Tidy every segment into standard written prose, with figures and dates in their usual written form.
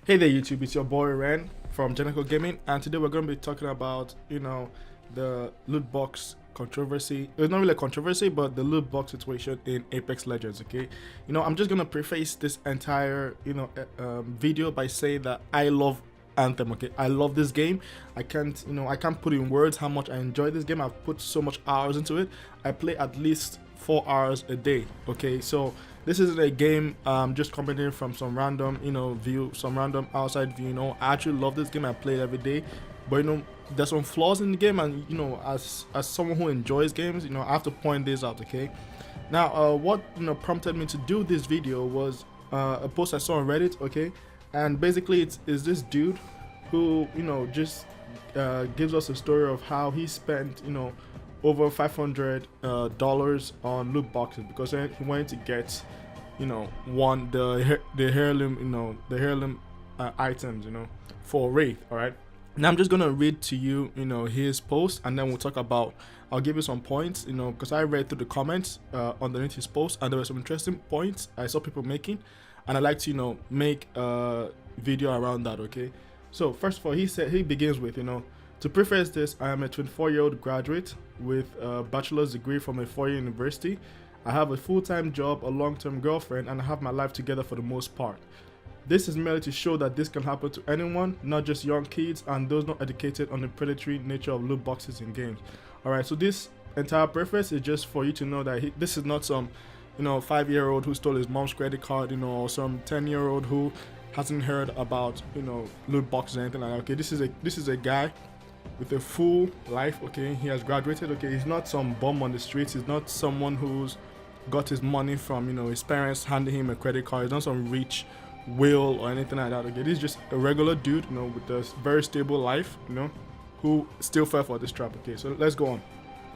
Hey there YouTube, it's your boy Ren from Jenico Gaming, and today we're going to be talking about, the loot box controversy. It's not really a controversy, but the loot box situation in Apex Legends, okay? I'm just going to preface this entire, video by saying that I love Anthem, okay? I love this game. I can't put in words how much I enjoy this game. I've put so much hours into it. I play at least 4 hours a day, okay? So this isn't a game just commenting from some random view, some random outside view. I actually love this game. I play it every day, but there's some flaws in the game, and as someone who enjoys games, I have to point this out, okay? Now what prompted me to do this video was a post I saw on Reddit, okay? And basically is this dude who just gives us a story of how he spent over $500 on loot boxes because he wanted to get the heirloom items for Wraith. All right, now I'm just gonna read to you his post, and then we'll talk about, I'll give you some points because I read through the comments underneath his post, and there were some interesting points I saw people making, and I like to make a video around that. Okay, so first of all, he begins with to preface this, I am a 24-year-old graduate with a bachelor's degree from a four-year university. I have a full-time job, a long-term girlfriend, and I have my life together for the most part. This is merely to show that this can happen to anyone, not just young kids and those not educated on the predatory nature of loot boxes in games. Alright, so this entire preface is just for you to know that this is not some 5-year-old who stole his mom's credit card, or some 10-year-old who hasn't heard about loot boxes or anything like that. Okay, this is a guy with a full life. Okay, he has graduated. Okay, he's not some bum on the streets. He's not someone who's got his money from his parents handing him a credit card. He's not some rich will or anything like that. Okay, this is just a regular dude with a very stable life who still fell for this trap. Okay, so let's go on.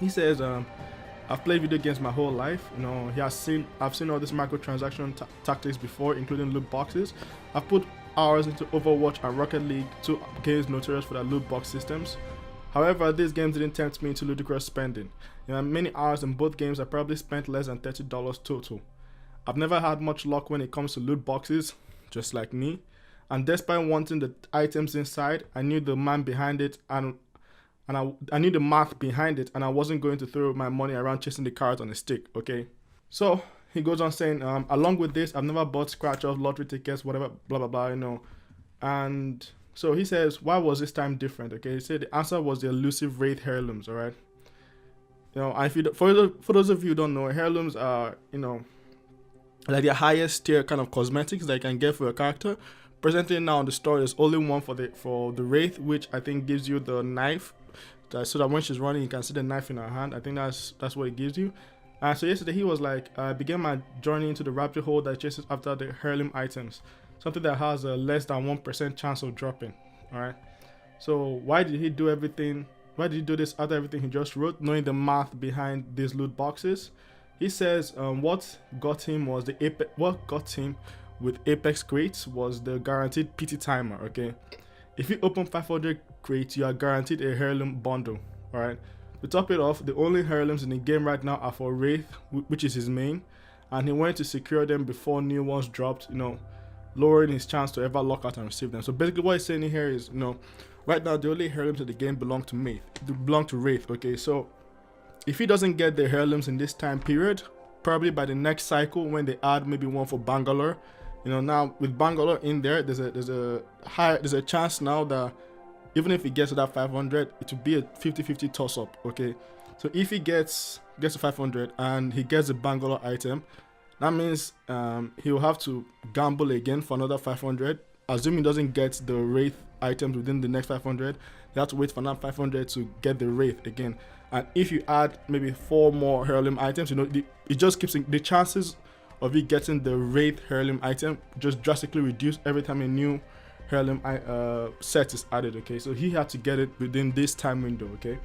He says I've played video games my whole life. I've seen all these microtransaction tactics before, including loot boxes. I've put hours into Overwatch and Rocket League, two games notorious for their loot box systems. However, these games didn't tempt me into ludicrous spending. Many hours in both games, I probably spent less than $30 total. I've never had much luck when it comes to loot boxes, just like me. And despite wanting the items inside, I knew the man behind it, and I knew the math behind it, and I wasn't going to throw my money around chasing the cards on a stick. Okay, so he goes on saying, along with this, I've never bought scratch-off lottery tickets, whatever, blah blah blah, And so he says, why was this time different? Okay, he said the answer was the elusive Wraith heirlooms. All right, and for those of you who don't know, heirlooms are like the highest tier kind of cosmetics that you can get for a character. Presently now on the store, there's only one for the Wraith, which I think gives you the knife, so that when she's running, you can see the knife in her hand. I think that's what it gives you. So yesterday he was like, I began my journey into the rapture hole that chases after the heirloom items, something that has a less than 1% chance of dropping. All right. So why did he do everything? Why did he do this after everything he just wrote, knowing the math behind these loot boxes? He says what got him with Apex crates was the guaranteed PT timer. Okay, if you open 500 crates, you are guaranteed a heirloom bundle. All right. To top it off, the only heirlooms in the game right now are for Wraith, which is his main, and he wanted to secure them before new ones dropped, lowering his chance to ever lock out and receive them. So basically what he's saying here is, right now the only heirlooms in the game belong to Wraith. Okay, so if he doesn't get the heirlooms in this time period, probably by the next cycle when they add maybe one for Bangalore, now with Bangalore in there, there's a chance now that even if he gets to that 500, it will be a 50-50 toss-up. Okay, so if he gets to 500 and he gets the Bangalore item, that means he will have to gamble again for another 500. Assuming he doesn't get the Wraith items within the next 500, they have to wait for that 500 to get the Wraith again. And if you add maybe 4 more heirloom items, it just keeps the chances of you getting the Wraith heirloom item just drastically reduced every time a new heirloom set is added. Okay, so he had to get it within this time window. Okay,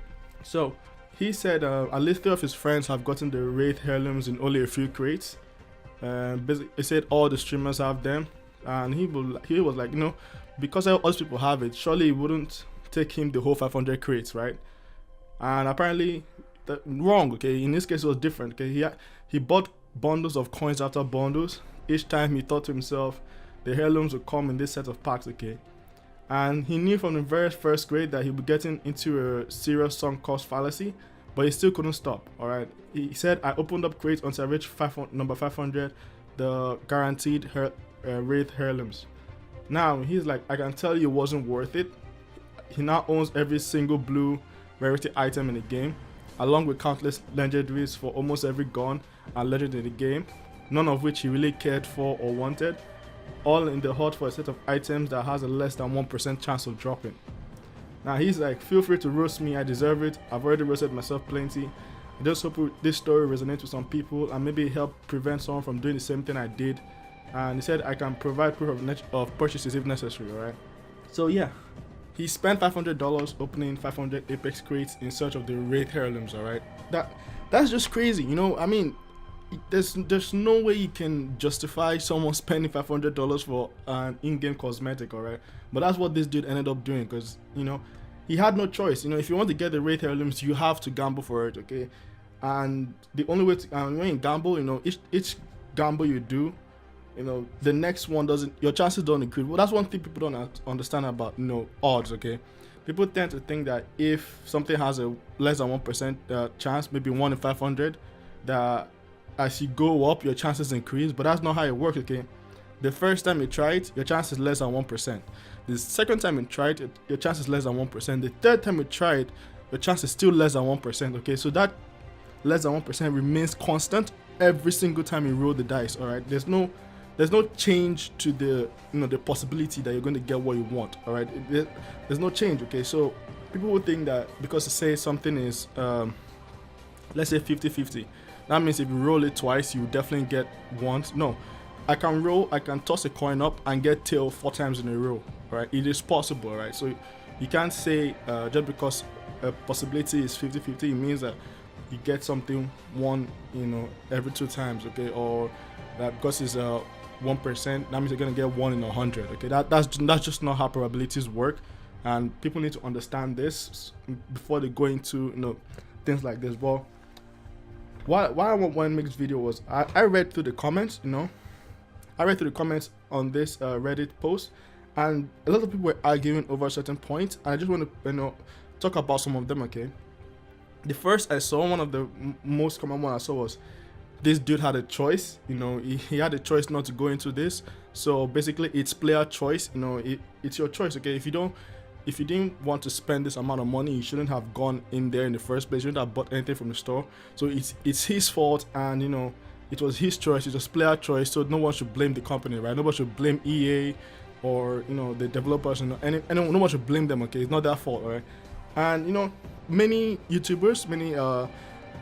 so he said at least 3 of his friends have gotten the Wraith heirlooms in only a few crates. Basically, he said all the streamers have them, and he was like, because all those people have it, surely it wouldn't take him the whole 500 crates, right? And apparently wrong. Okay, in this case it was different. Okay, he bought bundles of coins after bundles. Each time he thought to himself, the heirlooms would come in this set of packs, okay? And he knew from the very first grade that he'd be getting into a serious sunk cost fallacy, but he still couldn't stop, all right? He said, I opened up crates until I reached number 500, the guaranteed Wraith heirlooms. Now, he's like, I can tell you it wasn't worth it. He now owns every single blue rarity item in the game, along with countless legendaries for almost every gun and legend in the game, none of which he really cared for or wanted, all in the hunt for a set of items that has a less than 1% chance of dropping. Now he's like, feel free to roast me, I deserve it, I've already roasted myself plenty. I just hope this story resonates with some people and maybe help prevent someone from doing the same thing I did. And he said I can provide proof of purchases if necessary, alright? So yeah, he spent $500 opening 500 Apex crates in search of the Wraith heirlooms, alright? That's just crazy, you know? I mean, there's no way you can justify someone spending $500 for an in-game cosmetic, alright? But that's what this dude ended up doing, because, you know, he had no choice. You know, if you want to get the Wraith heirlooms, you have to gamble for it, okay? And the only way to, when you gamble, you know, each gamble you do, you know, the next one doesn't, your chances don't increase. Well, that's one thing people don't understand about, you know, odds, okay? People tend to think that if something has a less than 1% chance, maybe 1 in 500, that as you go up, your chances increase, but that's not how it works, okay? The first time you try it, your chance is less than 1%. The second time you try it, your chance is less than 1%. The third time you try it, your chance is still less than 1%, okay? So that less than 1% remains constant every single time you roll the dice, all right? There's no change to the, you know, the possibility that you're going to get what you want, all right? There's no change, okay? So people would think that because to say something is, let's say 50-50, that means if you roll it twice, you definitely get once. No, I can toss a coin up and get tail 4 times in a row, right? It is possible, right? So you can't say just because a possibility is 50-50, it means that you get something one, you know, every 2 times, okay? Or that because it's 1%, that means you're gonna get 1 in 100, okay? That's just not how probabilities work, and people need to understand this before they go into, you know, things like this. Well, why I want to make this video was I read through the comments, you know, I read through the comments on this Reddit post, and a lot of people were arguing over certain points. And I just want to, you know, talk about some of them, okay? The first I saw, one of the most common one I saw was this dude had a choice, you know, he had a choice not to go into this. So basically it's player choice, you know, it's your choice, okay? If you didn't want to spend this amount of money, you shouldn't have gone in there in the first place. You shouldn't have bought anything from the store. So it's his fault, and you know, it was his choice. It was player choice. So no one should blame the company, right? Nobody should blame EA or, you know, the developers. You know, no one should blame them. Okay, it's not their fault, right? And you know, many YouTubers, many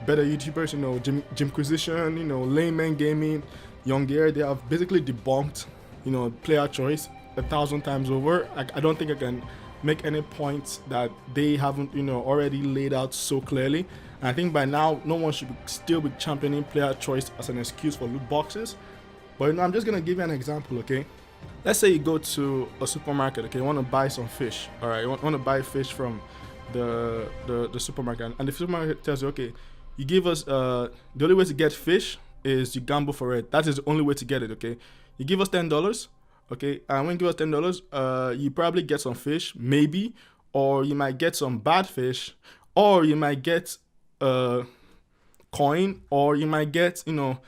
better YouTubers, you know, Jimquisition, you know, Layman Gaming, Young Gear, they have basically debunked, you know, player choice 1,000 times over. I don't think I can make any points that they haven't, you know, already laid out so clearly. And I think by now no one should still be championing player choice as an excuse for loot boxes. But you know, I'm just gonna give you an example, okay? Let's say you go to a supermarket, okay, you want to buy some fish, all right? You want to buy fish from the supermarket, and the supermarket tells you, okay, you give us the only way to get fish is you gamble for it. That is the only way to get it, okay? You give us $10. Okay, and when you give us $10, you probably get some fish, maybe, or you might get some bad fish, or you might get a coin, or you might get, you know,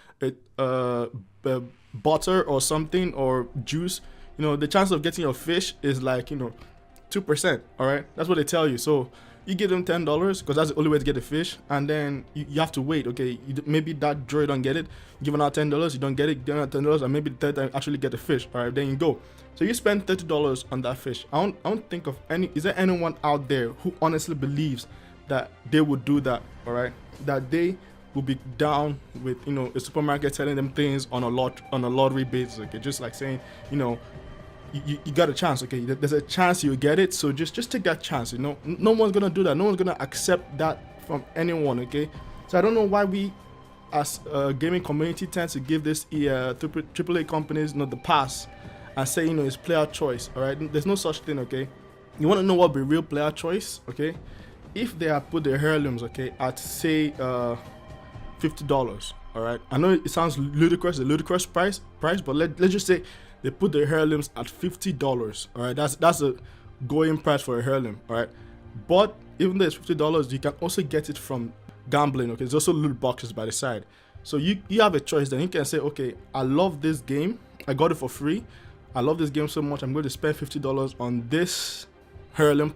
a butter or something, or juice. You know, the chance of getting your fish is like, you know, 2%. All right, that's what they tell you. So you give them $10 because that's the only way to get the fish, and then you have to wait. Okay, maybe that draw you don't get it. Give out $10, you don't get it. Give out $10, and maybe the third time actually get the fish. All right, then you go. So you spend $30 on that fish. I don't think of any. Is there anyone out there who honestly believes that they would do that? All right, that they will be down with, you know, a supermarket telling them things on a lottery basis. Okay, just like saying, you know, you got a chance, okay? There's a chance you'll get it, so just take that chance, you know? No one's gonna do that. No one's gonna accept that from anyone, okay? So I don't know why we, as a gaming community, tend to give this AAA companies, you know, the pass and say, you know, it's player choice, all right? There's no such thing, okay? You want to know what be real player choice, okay? If they have put their heirlooms, okay, at say $50, all right? I know it sounds ludicrous, a ludicrous price, but let's just say they put the heirlooms at $50. All right, that's a going price for a heirloom. All right, but even though it's $50, you can also get it from gambling. Okay, there's also loot boxes by the side. So you have a choice. Then you can say, okay, I love this game. I got it for free. I love this game so much. I'm going to spend $50 on this heirloom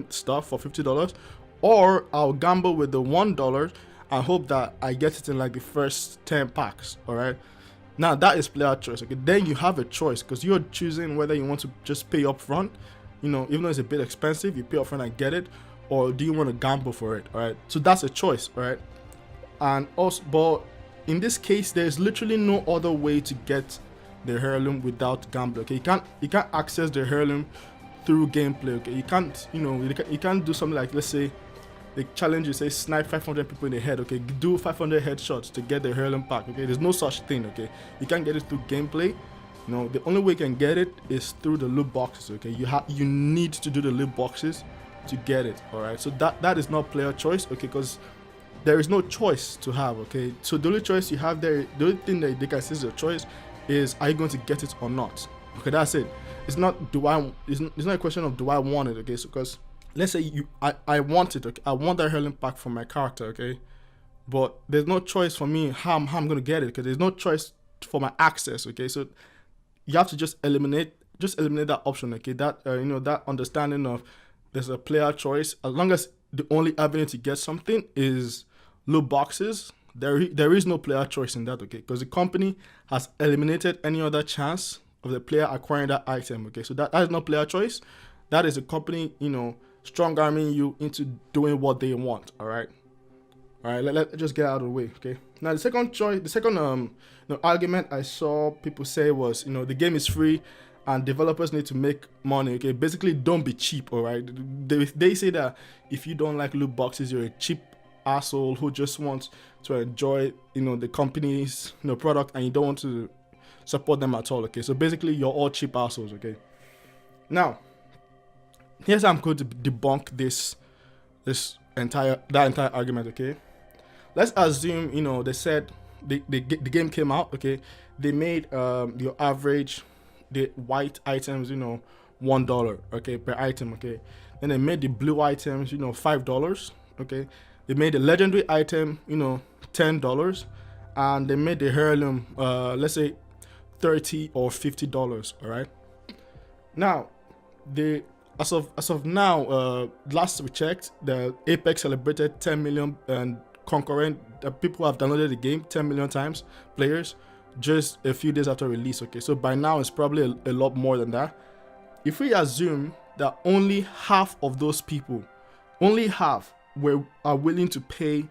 stuff for $50, or I'll gamble with the $1 and hope that I get it in like the first 10 packs. All right. Now that is player choice. Okay, then you have a choice because you're choosing whether you want to just pay up front. You know, even though it's a bit expensive, you pay up front and get it, or do you want to gamble for it? All right. So that's a choice. All right. And also, but in this case, there's literally no other way to get the heirloom without gambling. Okay, you can't access the heirloom through gameplay. Okay, you can't, you can't do something like, let's say the challenge is, say, snipe 500 people in the head. Okay, do 500 headshots to get the heirloom pack. Okay, there's no such thing. Okay, you can't get it through gameplay. The only way you can get it is through the loot boxes. Okay, you need to do the loot boxes to get it. All right, so that is not player choice. Okay, because there is no choice to have. Okay, so the only choice you have there, the only thing that they can say is your choice is, are you going to get it or not? Okay, that's it. It's not it's not a question of do I want it. Okay, so because let's say I want it. Okay, I want that heirloom pack for my character. Okay, but there's no choice for me how I'm going to get it, because there's no choice for my access. Okay, so you have to just eliminate that option. Okay, that that understanding of there's a player choice. As long as the only avenue to get something is loot boxes, there is no player choice in that. Okay, because the company has eliminated any other chance of the player acquiring that item. Okay, so that is not player choice. That is a company, strong arming you into doing what they want. All right, let's just get out of the way. Okay, now the second argument I saw people say was, the game is free and developers need to make money. Okay, basically don't be cheap. All right, they say that if you don't like loot boxes, you're a cheap asshole who just wants to enjoy the company's product, and you don't want to support them at all. Okay, so basically you're all cheap assholes. Okay, now here's how I'm going to debunk that entire argument. Okay, let's assume they said the game came out. Okay, they made your average the white items $1, okay, per item. Okay, then they made the blue items $5. Okay, they made the legendary item $10, and they made the heirloom let's say $30 or $50. All right, now as of now, last we checked, the Apex celebrated 10 million and concurrent people have downloaded the game 10 million times, players, just a few days after release. Okay, so by now it's probably a lot more than that. If we assume that only half of those people, are willing to pay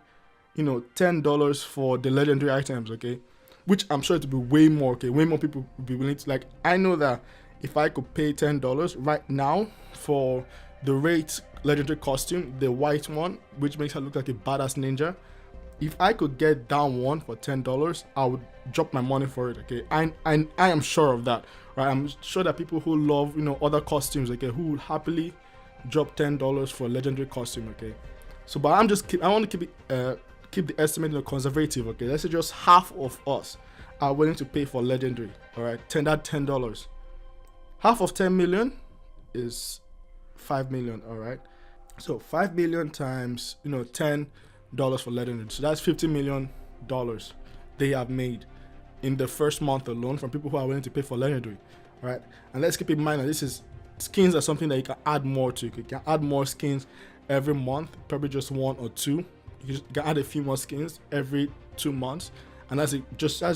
$10 for the legendary items, okay, which I'm sure it will be way more. Okay, way more people will be willing to, like, I know that if I could pay $10 right now for the Wraith legendary costume, the white one, which makes her look like a badass ninja, if I could get down one for $10, I would drop my money for it. Okay, I am sure of that, right? I'm sure that people who love other costumes, okay, who would happily drop $10 for a legendary costume. Okay, so but I want to keep the estimate conservative. Okay, let's say just half of us are willing to pay for legendary. All right, $10. Half of 10 million is 5 million. All right, so 5 million times $10 for legendary, so that's $50 million they have made in the first month alone from people who are willing to pay for legendary. All right, and let's keep in mind that skins are something that you can add more to. You can add more skins every month, probably just one or two. You can add a few more skins every 2 months, and that's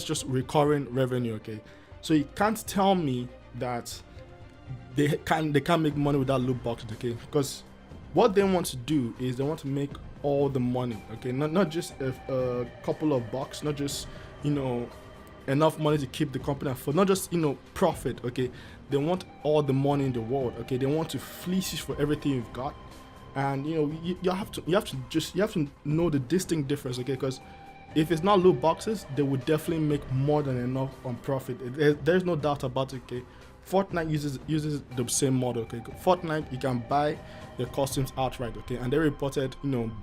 just recurring revenue. Okay, so you can't tell me that they can't make money without loot boxes. Okay, because what they want to do is they want to make all the money. Okay, not just a couple of bucks, not just enough money to keep the company afloat, not just profit. Okay, they want all the money in the world. Okay, they want to fleece you for everything you've got, and you have to know the distinct difference. Okay, because if it's not loot boxes, they would definitely make more than enough on profit. There's no doubt about it. Okay, Fortnite uses the same model. Okay, Fortnite, you can buy their costumes outright. Okay, and they reported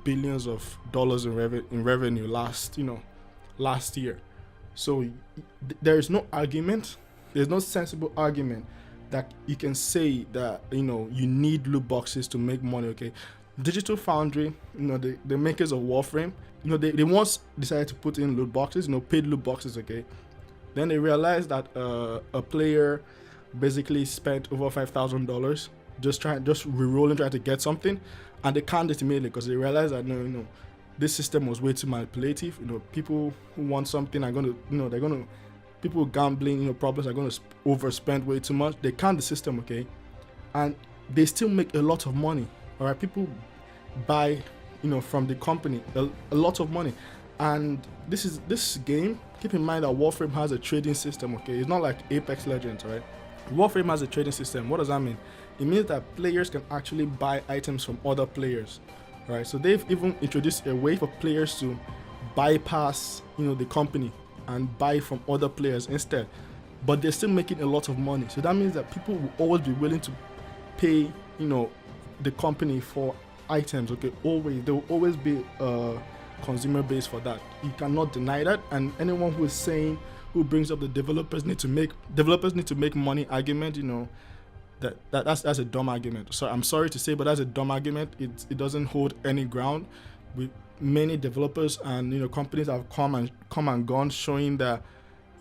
billions of dollars in revenue last year. So there is no argument There's no sensible argument that you can say that you need loot boxes to make money. Okay, Digital Foundry, the makers of Warframe, they once decided to put in loot boxes, paid loot boxes. Okay, then they realized that a player basically spent over $5,000 just re-rolling, trying to get something, and they canned it immediately because they realized that no, this system was way too manipulative. People who want something are going to, people gambling, problems are going to overspend way too much. They canned the system, okay, and they still make a lot of money. All right, people buy, from the company a lot of money, and this game. Keep in mind that Warframe has a trading system, okay? It's not like Apex Legends, right? Warframe has a trading system. What does that mean? It means that players can actually buy items from other players, right? So they've even introduced a way for players to bypass, the company and buy from other players instead. But they're still making a lot of money. So that means that people will always be willing to pay, the company for items, okay? Always. There will always be consumer base for that. You cannot deny that. And anyone who brings up the developers need to make money argument, that's a dumb argument. So I'm sorry to say, but that's a dumb argument. It doesn't hold any ground. With many developers and companies have come and gone, showing that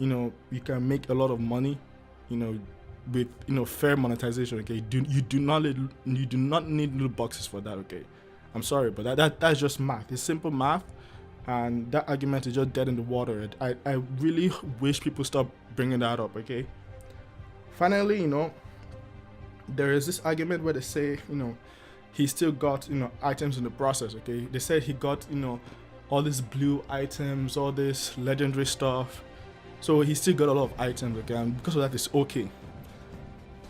you can make a lot of money, with fair monetization. Okay, you do not need loot boxes for that. Okay, I'm sorry, but that's just math. It's simple math, and that argument is just dead in the water. I really wish people stop bringing that up. Okay. Finally, there is this argument where they say, he still got items in the process. Okay, they said he got all these blue items, all this legendary stuff, so he still got a lot of items. Okay, and because of that, it's okay.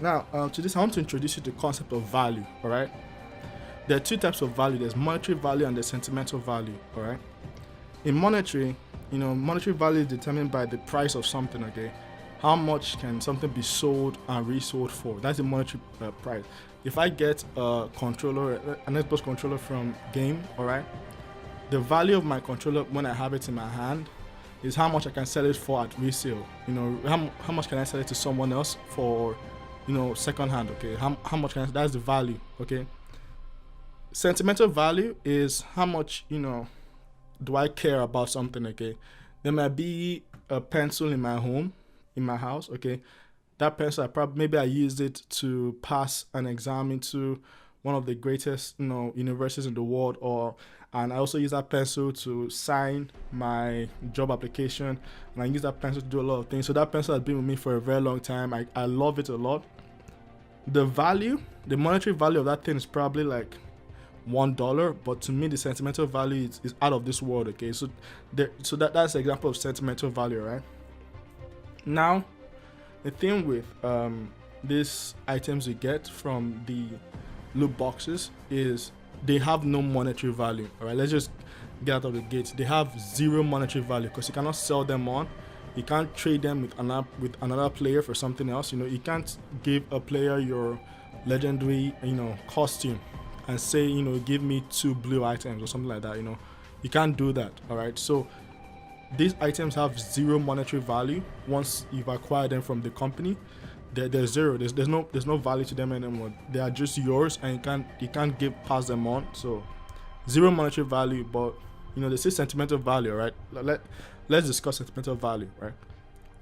Now, to this, I want to introduce you to the concept of value. All right. There are two types of value. There's monetary value and there's sentimental value, all right? In monetary, monetary value is determined by the price of something, okay? How much can something be sold and resold for? That's the monetary price. If I get a controller, an Xbox controller from game, all right? The value of my controller when I have it in my hand is how much I can sell it for at resale. How much can I sell it to someone else for, second hand, okay? How much that's the value, okay? Sentimental value is how much do I care about something. Okay, there might be a pencil in my house. Okay, that pencil maybe I used it to pass an exam into one of the greatest universities in the world, and I also use that pencil to sign my job application, and I use that pencil to do a lot of things. So that pencil has been with me for a very long time. I love it a lot. The monetary value of that thing is probably like $1, but to me the sentimental value is out of this world. Okay, so that's an example of sentimental value, right? Now, the thing with these items you get from the loot boxes is they have no monetary value. All right, let's just get out of the gate. They have zero monetary value because you cannot sell them on. You can't trade them with another player for something else. You can't give a player your legendary costume and say, give me 2 blue items or something like that. You can't do that. All right, so these items have zero monetary value once you've acquired them from the company. They're zero. There's no value to them anymore. They are just yours, and you can't pass them on. So zero monetary value, but there's still sentimental value, right? Let's discuss sentimental value, right?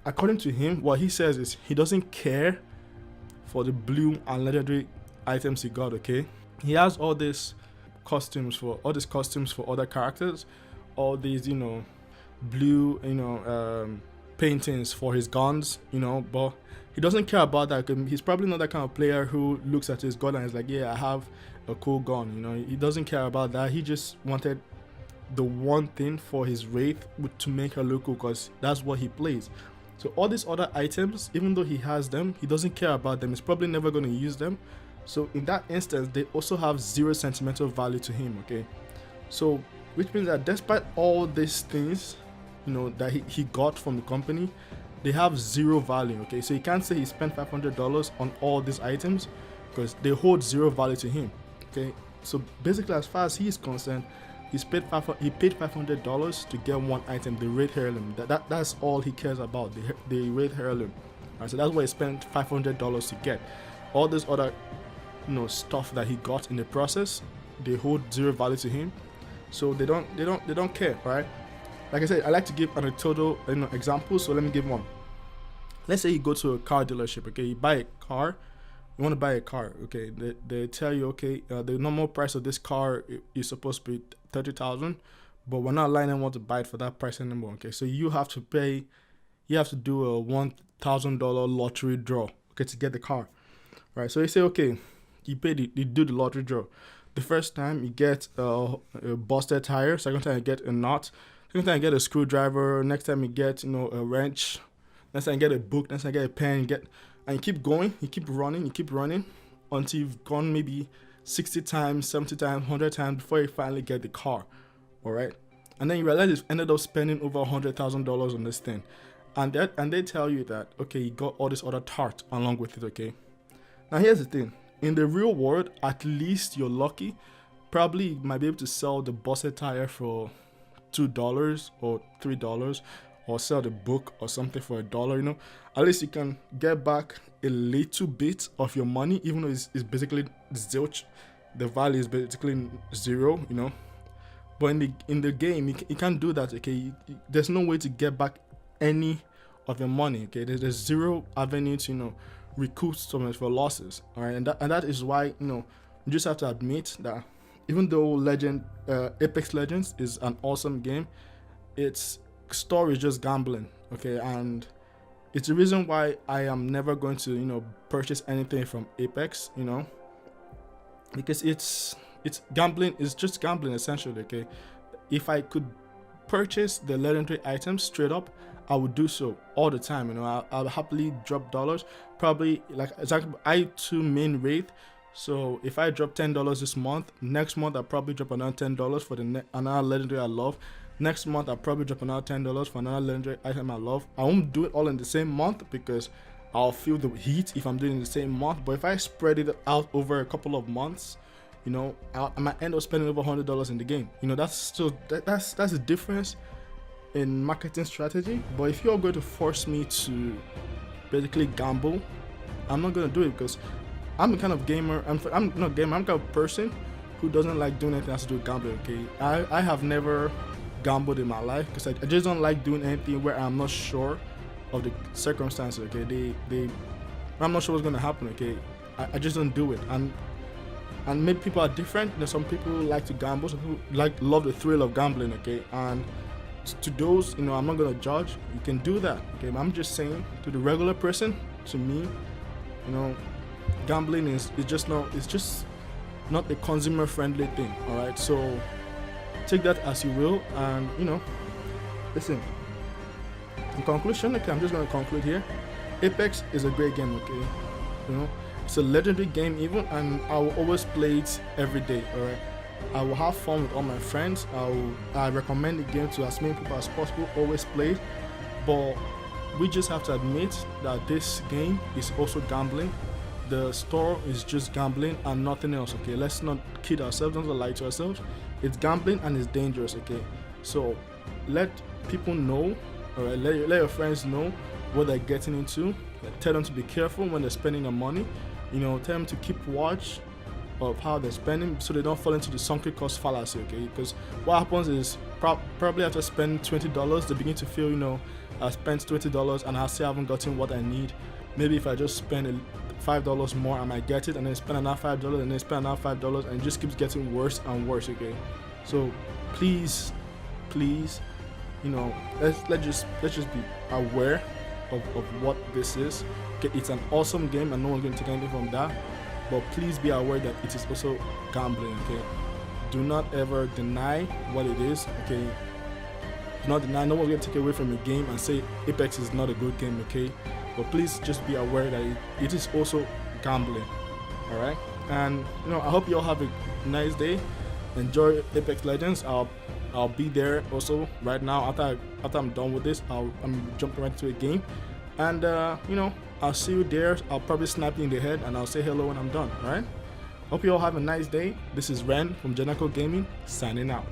According to him, what he says is he doesn't care for the blue and legendary items he got. Okay, he has all these costumes for other characters, all these blue paintings for his guns, but he doesn't care about that. He's probably not that kind of player who looks at his gun and is like, yeah, I have a cool gun. He doesn't care about that. He just wanted the one thing for his Wraith to make her look cool, because that's what he plays. So all these other items, even though he has them, he doesn't care about them. He's probably never going to use them. So in that instance, they also have zero sentimental value to him. Okay, so which means that despite all these things that he got from the company, they have zero value. Okay, so you can't say he spent $500 on all these items because they hold zero value to him. Okay, so basically, as far as he is concerned, he paid $500 to get one item, the Wraith heirloom. That's all he cares about, the Wraith heirloom. Right, so that's what he spent $500 to get. All this other, stuff that he got in the process, they hold zero value to him, so they don't care, right? Like I said, I like to give a total example. So let me give one. Let's say you go to a car dealership, okay? You buy a car. You want to buy a car, okay? They tell you, okay, the normal price of this car is supposed to be $30,000, but we're not allowing anyone to buy it for that price anymore, okay? So you have to do a $1,000 lottery draw, okay, to get the car, right? So you say, okay, you do the lottery draw. The first time you get a busted tire, second time you get a knot, second time you get a screwdriver, next time you get a wrench, next time you get a book, next time you get a pen, and you keep going, you keep running until you've gone maybe 60 times, 70 times, 100 times before you finally get the car, all right? And then you realize you've ended up spending over $100,000 on this thing, and they tell you that, okay, you got all this other tart along with it, okay? Now here's the thing. In the real world, at least you're lucky. Probably you might be able to sell the busted tire for $2 or $3, or sell the book or something for $1. At least you can get back a little bit of your money, even though it's basically zilch. The value is basically zero, But in the game, you can't do that, okay? There's no way to get back any of your money, okay? There's zero avenue to recoup some of your losses, all right? And that is why you just have to admit that even though Apex Legends is an awesome game, its story is just gambling, okay? And it's the reason why I am never going to purchase anything from Apex, because it's gambling. It's just gambling essentially, okay? If I could purchase the legendary items straight up, I would do so all the time. I'll happily drop dollars. Probably, like, exactly, I too main Wraith. So if I drop $10 this month, next month I'll probably drop another $10 for another legendary I love. Next month I'll probably drop another $10 for another legendary item I love. I won't do it all in the same month because I'll feel the heat if I'm doing it in the same month. But if I spread it out over a couple of months, I might end up spending over $100 in the game. That's the difference in marketing strategy. But if you're going to force me to basically gamble, I'm not going to do it, because I'm the kind of gamer, I'm not a gamer, I'm the kind of person who doesn't like doing anything that has to do with gambling, okay? I have never gambled in my life because I just don't like doing anything where I'm not sure of the circumstances, okay? I'm not sure what's going to happen, okay? I just don't do it. And maybe people are different. Some people like to gamble, some people love the thrill of gambling, okay? And to those, I'm not gonna judge. You can do that, okay? I'm just saying, to the regular person, to me, gambling is just not a consumer friendly thing, all right? So take that as you will, and listen. In conclusion, okay, I'm just gonna conclude here. Apex is a great game, okay? It's a legendary game even, and I will always play it every day, alright? I will have fun with all my friends. I recommend the game to as many people as possible. Always play it, but we just have to admit that this game is also gambling. The store is just gambling and nothing else, okay? Let's not kid ourselves, don't lie to ourselves. It's gambling and it's dangerous, okay? So let people know, alright? Let your friends know what they're getting into. Tell them to be careful when they're spending their money. Tell them to keep watch of how they're spending so they don't fall into the sunken cost fallacy, okay? Because what happens is probably after spending $20, they begin to feel, I spent $20 and I still haven't gotten what I need. Maybe if I just spend $5 more, I might get it, and then spend another $5 and then spend another $5, and it just keeps getting worse and worse, okay? So please, let's just be aware of what this is. Okay, it's an awesome game and no one's going to take anything from that, but please be aware that it is also gambling, okay? Do not ever deny what it is, okay? Do not deny. No one's going to take away from your game and say Apex is not a good game, okay? But please just be aware that it is also gambling, all right? And I hope you all have a nice day. Enjoy Apex Legends. I'll be there also right now. After I'm done with this, I'm jumping right into a game, and I'll see you there. I'll probably snap you in the head and I'll say hello when I'm done. All right. Hope you all have a nice day. This is Ren from Janaco Gaming signing out.